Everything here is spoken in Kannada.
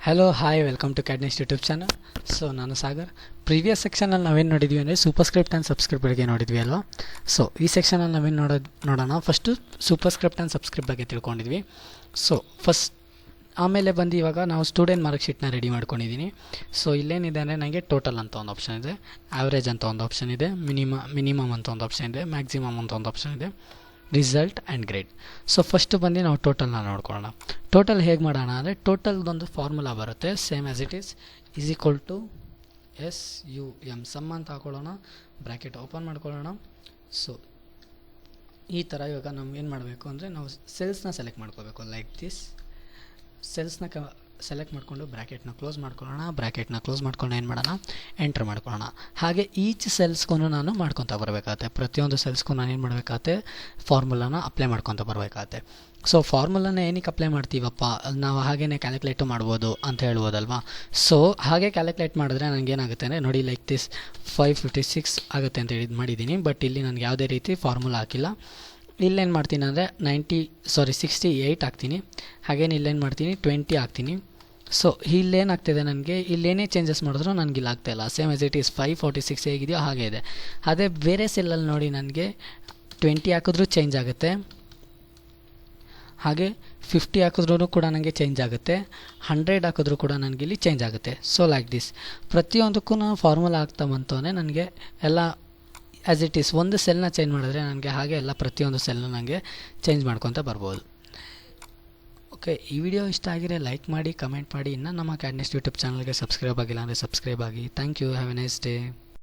Hello hi welcome to CAD NEST YouTube channel. So ನಾನು ಸಾಗರ್. ಪ್ರೀವಿಯಸ್ ಸೆಕ್ಷನಲ್ಲಿ ನಾವೇನು ನೋಡಿದ್ವಿ ಅಂದರೆ ಸೂಪರ್ಸ್ಕ್ರಿಪ್ಟ್ ಆ್ಯಂಡ್ ಸಬ್ಸ್ಕ್ರಿಪ್ಟ್ ಬಗ್ಗೆ ನೋಡಿದ್ವಿ ಅಲ್ವಾ. ಸೊ ಈ ಸೆಕ್ಷನಲ್ಲಿ ನಾವೇನು ನೋಡೋಣ. ಫಸ್ಟು ಸೂಪರ್ಸ್ಕ್ರಿಪ್ಟ್ ಆ್ಯಂಡ್ ಸಬ್ಸ್ಕ್ರಿಪ್ಟ್ ಬಗ್ಗೆ ತಿಳ್ಕೊಂಡಿದ್ವಿ. ಸೊ ಆಮೇಲೆ ಬಂದು ಇವಾಗ ನಾವು ಸ್ಟೂಡೆಂಟ್ ಮಾರ್ಕ್ ಶೀಟ್ನ ರೆಡಿ ಮಾಡ್ಕೊಂಡಿದ್ದೀನಿ. ಸೊ ಇಲ್ಲೇನಿದೆ ಅಂದರೆ ನನಗೆ ಟೋಟಲ್ ಅಂತ ಒಂದು ಆಪ್ಷನ್ ಇದೆ, ಆವ್ರೇಜ್ ಅಂತ ಒಂದು ಆಪ್ಷನ್ ಇದೆ, ಮಿನಿಮಮ್ ಅಂತ ಒಂದು ಆಪ್ಷನ್ ಇದೆ, ಮ್ಯಾಕ್ಸಿಮಮ್ ಅಂತ ಒಂದು ಆಪ್ಷನ್ ಇದೆ, result and grade. So first ಬಂದು ನಾವು ಟೋಟಲ್ನ ನೋಡ್ಕೊಳ್ಳೋಣ. ಟೋಟಲ್ ಹೇಗೆ ಮಾಡೋಣ ಅಂದರೆ ಟೋಟಲ್ದೊಂದು ಫಾರ್ಮುಲಾ ಬರುತ್ತೆ, same as it is equal to SUM sum ಅಂತ ಹಾಕೊಳ್ಳೋಣ, ಬ್ರ್ಯಾಕೆಟ್ ಓಪನ್ ಮಾಡ್ಕೊಳ್ಳೋಣ. ಸೊ ಈ ಥರ ಇವಾಗ ನಾವು ಏನು ಮಾಡಬೇಕು ಅಂದರೆ ನಾವು ಸೆಲ್ಸ್ನ ಸೆಲೆಕ್ಟ್ ಮಾಡ್ಕೋಬೇಕು. ಲೈಕ್ ದಿಸ್ ಸೆಲ್ಸ್ನ ಸೆಲೆಕ್ಟ್ ಮಾಡಿಕೊಂಡು ಬ್ರ್ಯಾಕೆಟ್ನ ಕ್ಲೋಸ್ ಮಾಡ್ಕೊಳ್ಳೋಣ. ಬ್ರ್ಯಾಕೆಟ್ನ ಕ್ಲೋಸ್ ಮಾಡ್ಕೊಂಡು ಏನು ಮಾಡೋಣ, ಎಂಟರ್ ಮಾಡ್ಕೊಳ್ಳೋಣ. ಹಾಗೆ ಈಚ್ ಸೆಲ್ಸ್ಗೂ ನಾನು ಮಾಡ್ಕೊತ ಬರಬೇಕಾಗತ್ತೆ. ಪ್ರತಿಯೊಂದು ಸೆಲ್ಸ್ಗೂ ನಾನು ಏನು ಮಾಡಬೇಕಾಗತ್ತೆ, ಫಾರ್ಮುಲಾನ ಅಪ್ಲೈ ಮಾಡ್ಕೊತ ಬರಬೇಕಾಗತ್ತೆ. ಸೊ ಫಾರ್ಮುಲಾನ ಏನಕ್ಕೆ ಅಪ್ಲೈ ಮಾಡ್ತೀವಪ್ಪ, ನಾವು ಹಾಗೇ ಕ್ಯಾಲ್ಕುಲೇಟು ಮಾಡ್ಬೋದು ಅಂತ ಹೇಳ್ಬೋದಲ್ವಾ. ಸೊ ಹಾಗೆ ಕ್ಯಾಲ್ಕುಲೇಟ್ ಮಾಡಿದ್ರೆ ನನಗೇನಾಗುತ್ತೆ ಅಂದರೆ ನೋಡಿ, ಲೈಕ್ ದಿಸ್ 556 ಆಗುತ್ತೆ ಅಂತ ಹೇಳಿ ಮಾಡಿದ್ದೀನಿ. ಬಟ್ ಇಲ್ಲಿ ನನಗೆ ಯಾವುದೇ ರೀತಿ ಫಾರ್ಮುಲಾ ಹಾಕಿಲ್ಲ. ಇಲ್ಲೇನು ಮಾಡ್ತೀನಿ ಅಂದರೆ 68 ಹಾಕ್ತೀನಿ. ಹಾಗೇನು ಇಲ್ಲೇನು ಮಾಡ್ತೀನಿ 20 ಹಾಕ್ತೀನಿ. ಸೊ ಇಲ್ಲೇನಾಗ್ತಿದೆ, ನನಗೆ ಇಲ್ಲೇನೇ ಚೇಂಜಸ್ ಮಾಡಿದ್ರು ನನಗೆ ಇಲ್ಲಿ ಆಗ್ತಾಯಿಲ್ಲ. ಸೇಮ್ ಎಸ್ ಇಟ್ ಈಸ್ 546 ಹೇಗಿದೆಯೋ ಹಾಗೆ ಇದೆ. ಅದೇ ಬೇರೆ ಸೆಲ್ಲಲ್ಲಿ ನೋಡಿ ನನಗೆ 20 ಹಾಕಿದ್ರೂ ಚೇಂಜ್ ಆಗುತ್ತೆ, ಹಾಗೆ 50 ಹಾಕಿದ್ರೂ ಕೂಡ ನನಗೆ ಚೇಂಜ್ ಆಗುತ್ತೆ, 100 ಹಾಕಿದ್ರೂ ಕೂಡ ನನಗೆ ಇಲ್ಲಿ ಚೇಂಜ್ ಆಗುತ್ತೆ. ಸೊ ಲೈಕ್ ದಿಸ್ ಪ್ರತಿಯೊಂದಕ್ಕೂ ನಾನು ಫಾರ್ಮುಲಾ ಆಗ್ತಾ ಬಂತು ಅಂದರೆ ನನಗೆ ಎಲ್ಲ ಆ್ಯಸ್ ಇಟ್ ಈಸ್ ಒಂದು ಸೆಲ್ನ ಚೇಂಜ್ ಮಾಡಿದ್ರೆ ನನಗೆ ಹಾಗೆ ಎಲ್ಲ ಪ್ರತಿಯೊಂದು ಸೆಲ್ನ ನನಗೆ ಚೇಂಜ್ ಮಾಡ್ಕೊತ ಬರ್ಬೋದು. ಓಕೆ, ಈ ವಿಡಿಯೋ ಇಷ್ಟ ಆಗಿದ್ರೆ ಲೈಕ್ ಮಾಡಿ, ಕಮೆಂಟ್ ಮಾಡಿ. ಇನ್ನು ನಮ್ಮ CAD NEST ಯೂಟ್ಯೂಬ್ ಚಾನಲ್ಗೆ ಸಬ್ಸ್ಕ್ರೈಬ್ ಆಗಿಲ್ಲ ಅಂದರೆ ಸಬ್ಸ್ಕ್ರೈಬ್ ಆಗಿ. Thank you, have a nice day.